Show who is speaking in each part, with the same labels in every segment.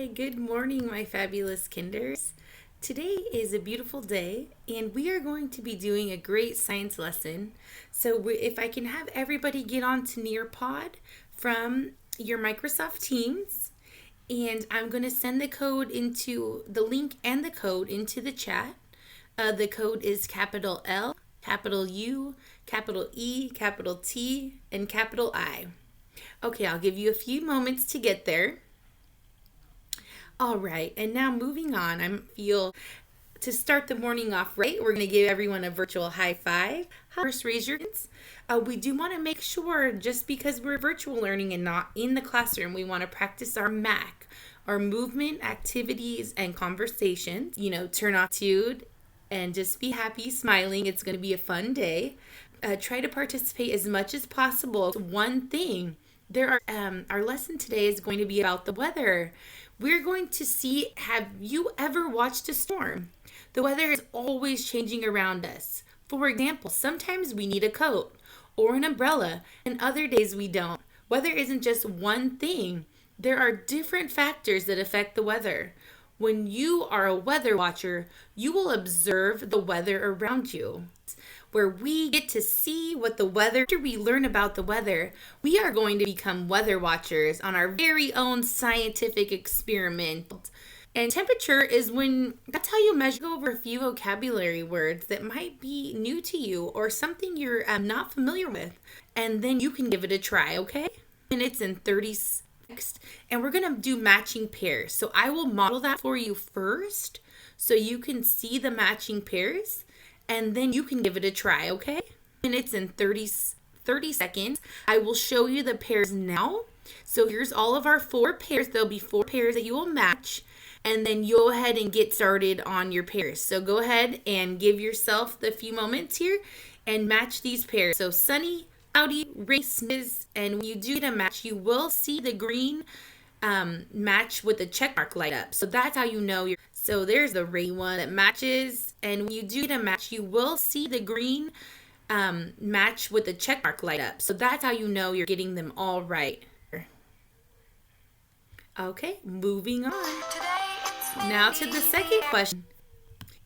Speaker 1: Hi, good morning, my fabulous kinders. Today is a beautiful day, and we are going to be doing a great science lesson. If I can have everybody get on to Nearpod from your Microsoft Teams, and I'm going to send the link and the code into the chat. The code is capital L, capital U, capital E, capital T, and capital I. Okay, I'll give you a few moments to get there. All right, and now moving on, to start the morning off right, we're going to give everyone a virtual high five. First, raise your hands. We do want to make sure, just because we're virtual learning and not in the classroom, we want to practice our MAC, our movement, activities, and conversations. Turn off attitude and just be happy, smiling. It's going to be a fun day. Try to participate as much as possible. One thing, our lesson today is going to be about the weather. We're going to see, have you ever watched a storm? The weather is always changing around us. For example, sometimes we need a coat or an umbrella, and other days we don't. Weather isn't just one thing. There are different factors that affect the weather. When you are a weather watcher, you will observe the weather around you, where we get to see what the weather. After we learn about the weather, we are going to become weather watchers on our very own scientific experiment. And temperature is that's how you measure. Go over a few vocabulary words that might be new to you or something you're not familiar with, and then you can give it a try, okay? Minutes and 30 next, and we're going to do matching pairs. So I will model that for you first so you can see the matching pairs, and then you can give it a try, okay? Minutes and 30 seconds. I will show you the pairs now. So here's all of our 4 pairs. There'll be 4 pairs that you will match, and then you'll go ahead and get started on your pairs. So go ahead and give yourself the few moments here and match these pairs. So sunny, cloudy, race, and when you do get a match, you will see the green match with the check mark light up. So that's how you know so there's the rainy one that matches, and when you do get a match, you will see the green match with the check mark light up. So that's how you know you're getting them all right. Okay, moving on. Now to the second question.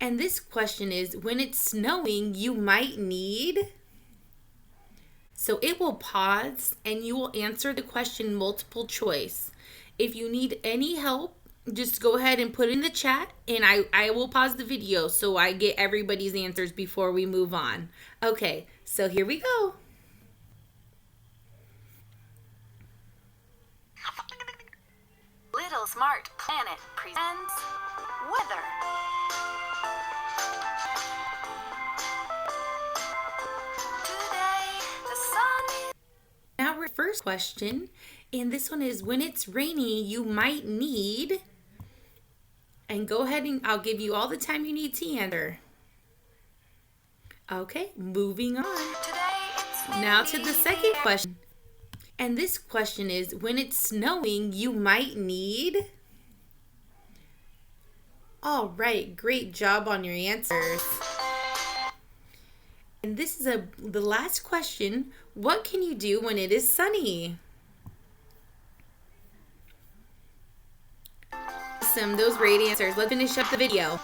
Speaker 1: And this question is, when it's snowing, you might need. So it will pause and you will answer the question multiple choice. If you need any help, just go ahead and put it in the chat, and I will pause the video so I get everybody's answers before we move on. Okay, so here we go.
Speaker 2: Little Smart Planet presents weather. Today, the sun is...
Speaker 1: Now our first question, and this one is, when it's rainy, you might need. And go ahead and I'll give you all the time you need to answer. Okay, moving on. Now to the second question. And this question is, when it's snowing, you might need. All right, great job on your answers. And this is the last question. What can you do when it is sunny? Awesome, those great answers. Let's finish up the video.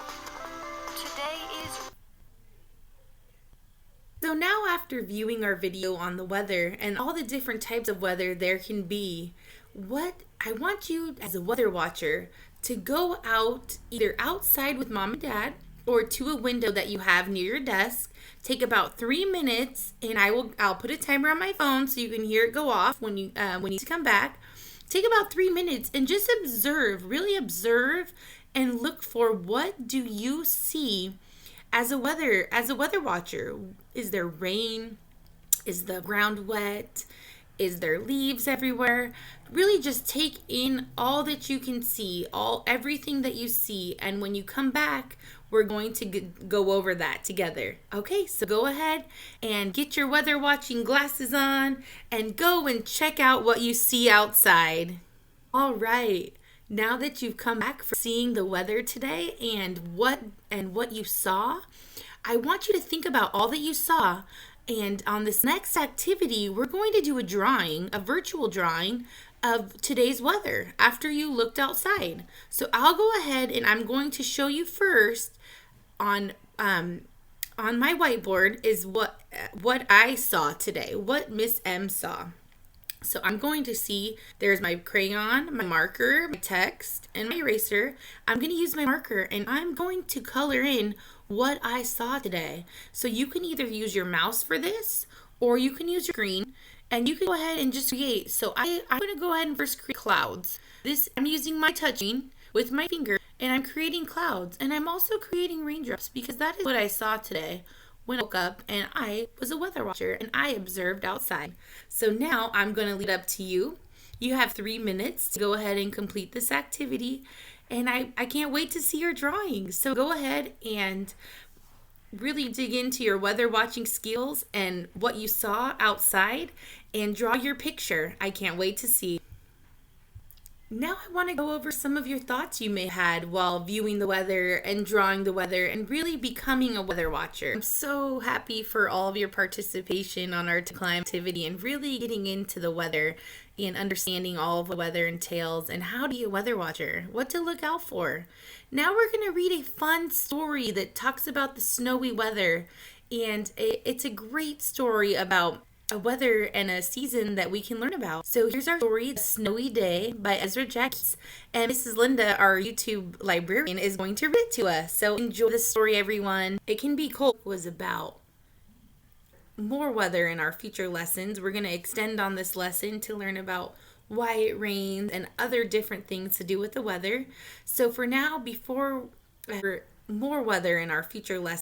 Speaker 1: So now, after viewing our video on the weather and all the different types of weather there can be, I want you as a weather watcher to go out, either outside with mom and dad or to a window that you have near your desk. Take about 3 minutes, and I'll put a timer on my phone so you can hear it go off when you need to come back. Take about 3 minutes and just observe, really observe, and look for, what do you see as a weather watcher. Is there rain? Is the ground wet? Is there leaves everywhere? Really just take in all that you can see, everything that you see, and when you come back, we're going to go over that together. Okay, so go ahead and get your weather watching glasses on and go and check out what you see outside. All right, now that you've come back from seeing the weather today and what you saw, I want you to think about all that you saw. And on this next activity, we're going to do a virtual drawing of today's weather after you looked outside. So I'll go ahead and I'm going to show you first on my whiteboard is what I saw today, what Miss M saw. So I'm going to see, there's my crayon, my marker, my text, and my eraser. I'm going to use my marker and I'm going to color in what I saw today. So you can either use your mouse for this or you can use your screen and you can go ahead and just create. So I'm going to go ahead and first create clouds. I'm using my touching with my finger and I'm creating clouds. And I'm also creating raindrops because that is what I saw today when I woke up and I was a weather watcher and I observed outside. So now I'm going to leave it up to you. You have 3 minutes to go ahead and complete this activity. And I can't wait to see your drawings. So go ahead and really dig into your weather watching skills and what you saw outside and draw your picture. I can't wait to see. Now I want to go over some of your thoughts you may have had while viewing the weather and drawing the weather and really becoming a weather watcher. I'm so happy for all of your participation on our climb activity and really getting into the weather and understanding all of the weather entails and how to be a weather watcher, what to look out for. Now we're going to read a fun story that talks about the snowy weather, and it's a great story about a weather and a season that we can learn about. So here's our story, The Snowy Day by Ezra Jackson. And Mrs. Linda, our YouTube librarian, is going to read it to us. So enjoy the story, everyone. It Can Be Cold was about more weather in our future lessons. We're going to extend on this lesson to learn about why it rains and other different things to do with the weather. So for now, before more weather in our future lessons,